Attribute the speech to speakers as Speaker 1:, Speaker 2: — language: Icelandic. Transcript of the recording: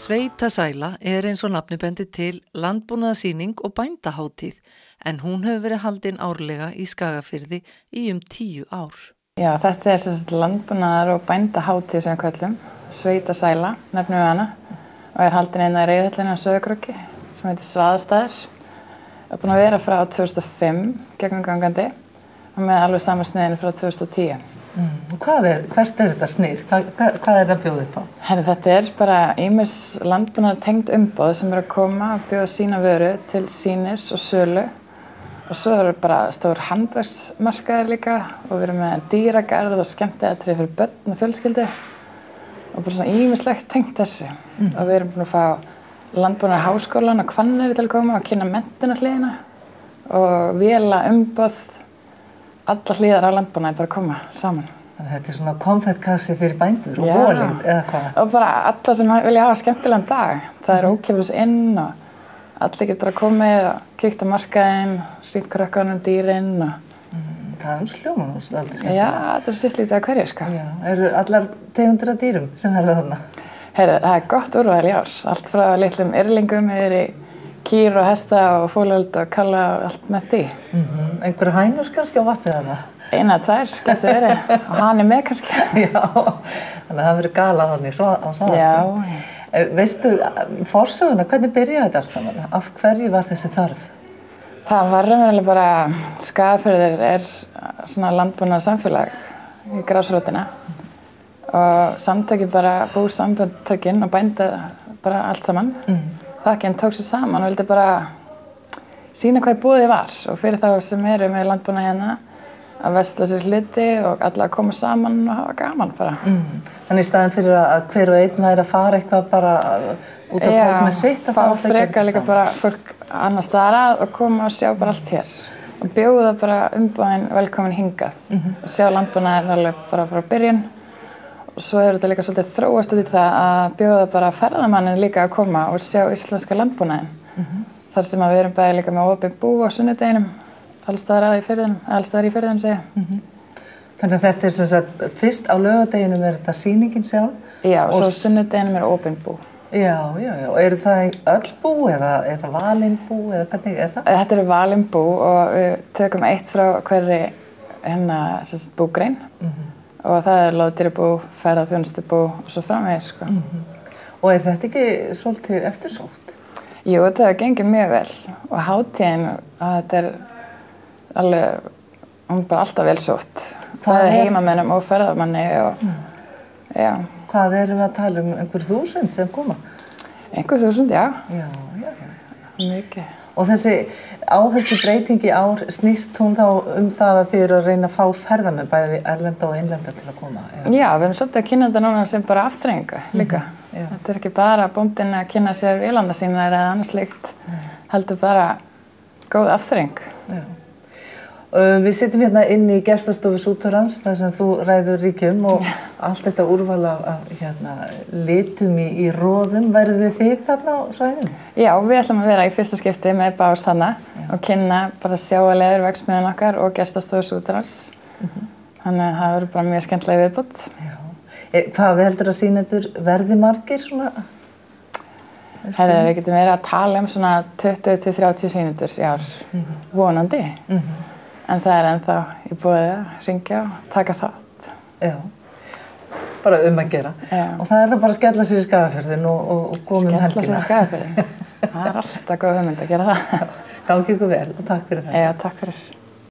Speaker 1: Sveitasæla eins og nafni bendir til landbúnaðarsýning og bændahátíð en hún hefur verið haldin árlega í Skagafirði í 10 ár.
Speaker 2: Já, þetta sem sagt landbúnaðar- og bændahátíð sem við köllum, Sveitasæla, nefnum við hana, og haldin í reiðhöllinni á Sauðárkróki sem heitir Svaðastaðir. Það búin að vera frá 2005 gegnumgangandi og með alveg sama sniðinu frá 2010.
Speaker 1: Og hvert þetta snið? Hvað það bjóð upp á?
Speaker 2: Þetta bara ýmis landbúnaðar tengd umboð sem að koma og bjóða sína vöru til sýnis og sölu. Og svo bara stór handverksmarkaðir líka og við erum með dýragarð og skemmtiatriði fyrir börn og fjölskyldu og bara svona ýmislegt tengt þessu. Og við erum búin að fá Landbúnaðarháskólann og Hvanneyri til að koma og kynna menntunarhliðina og véla umboð. Alla hliðar á landbúnaði bara koma saman.
Speaker 1: Þannig þetta svona konfettkassi fyrir bændur og bólið eða hvað?
Speaker 2: Og bara alla sem vilja hafa skemmtilegan dag. Það ókeypis inn og allir getur að komið og kíkt á markaðinn, sýnt krökkunum dýrin og...
Speaker 1: Það hljómar nú svolítið skemmtilegt.
Speaker 2: Já, þetta sitt lítið að hverju, sko.
Speaker 1: Já, eru allar tegundir af dýrum sem verða þarna?
Speaker 2: Það gott úrval í ár. Allt frá litlum yrlingum yfir í kýr og hesta og fólöld og kalla og allt með því.
Speaker 1: Einhver hænur kannski á vappið þarna?
Speaker 2: 1 eða 2 getur verið og hann með kannski.
Speaker 1: Já, þannig að það verið gala þannig á Svaðastöðum.
Speaker 2: Já.
Speaker 1: Veistu, forsöguna, hvernig byrjaði þetta allt saman? Af hverju var þessi þörf?
Speaker 2: Það var raunverulega bara, Skagafjörður svona landbúnaðarsamfélag í grásrótina og samtökin bara búsamtökin og bændur bara allt saman. Bakkinn tók sér saman og vildi bara sýna hvað í boði var og fyrir þá sem eru með landbúnað hérna að versla sér hluti og alla að koma saman og hafa gaman bara.
Speaker 1: Þannig í staðinn fyrir að hver og einn væri að fara eitthvað bara út á tók með sitt
Speaker 2: að fá frekar líka bara fólk annars staðar að og koma og sjá bara allt hér og bjóða bara umboðin velkomin hingað og sjá landbúnaðinn alveg bara frá byrjun. Og svo þetta líka svolítið þróast út í það að bjóða bara ferðamannin líka að koma og sjá íslenska landbúnaðinn. Þar sem við erum bæði líka með opið bú á sunnudeginum, alls staðar í firðinum segja.
Speaker 1: Þannig að þetta sem sagt, fyrst á laugardeginum þetta sýningin sjálf?
Speaker 2: Já, og svo sunnudeginum opið bú.
Speaker 1: Já. Og eru það öll bú eða valin bú eða hvernig það?
Speaker 2: Þetta eru valin bú og við tökum eitt frá hverri búgrein. Og það loðdýrabú, ferðaþjónustubú og svo framvegis, sko.
Speaker 1: Og þetta ekki svolítið eftirsótt?
Speaker 2: Jú, þetta gengið mjög vel og hátíðin, þetta alveg, hún bara alltaf vel sótt. Það heimamennum og ferðamanni og, já.
Speaker 1: Hvað erum við að tala einhver 1000 sem koma?
Speaker 2: Einhver 1000, já.
Speaker 1: Já.
Speaker 2: Mikið.
Speaker 1: Og þessi áherslubreyting í ár snýst hún þá það að þið eru að reyna að fá ferðamenn bæði erlenda og innlenda til að koma?
Speaker 2: Já, við erum svolítið að kynna þetta núna sem bara afþreyingu líka. Þetta ekki bara bóndinn að kynna sér vélanda sínar eða annars slíkt, heldur bara góð afþreying.
Speaker 1: Já. Við sitjum hérna inn í gestastofu Súturáns þar sem þú ræður ríkjum og allt þetta úrval af litum í roðum. Verðið þið þarna á svæðinu? Já,
Speaker 2: við ætlum að vera í fyrsta skipti með bás þarna og kynna bara sjávarleður verksmiðjun okkar og gestastofu Súturáns. Þannig að það verður bara mjög skemmtilega viðbútt.
Speaker 1: Hvað heldur að sýnendur verði margir svona?
Speaker 2: Við getum verið að tala um svona 20 til 30 sýnendur í ár, vonandi. En það ennþá í boði að syngja og taka þátt.
Speaker 1: Já, bara að gera.
Speaker 2: Já.
Speaker 1: Og það það bara að skella sér í Skagafjörðinn og koma helgina.
Speaker 2: Skella sér í Skagafjörðinn. Það alltaf góð hugmynd að gera það.
Speaker 1: Gangi ykkur vel og takk fyrir það.
Speaker 2: Já, takk fyrir.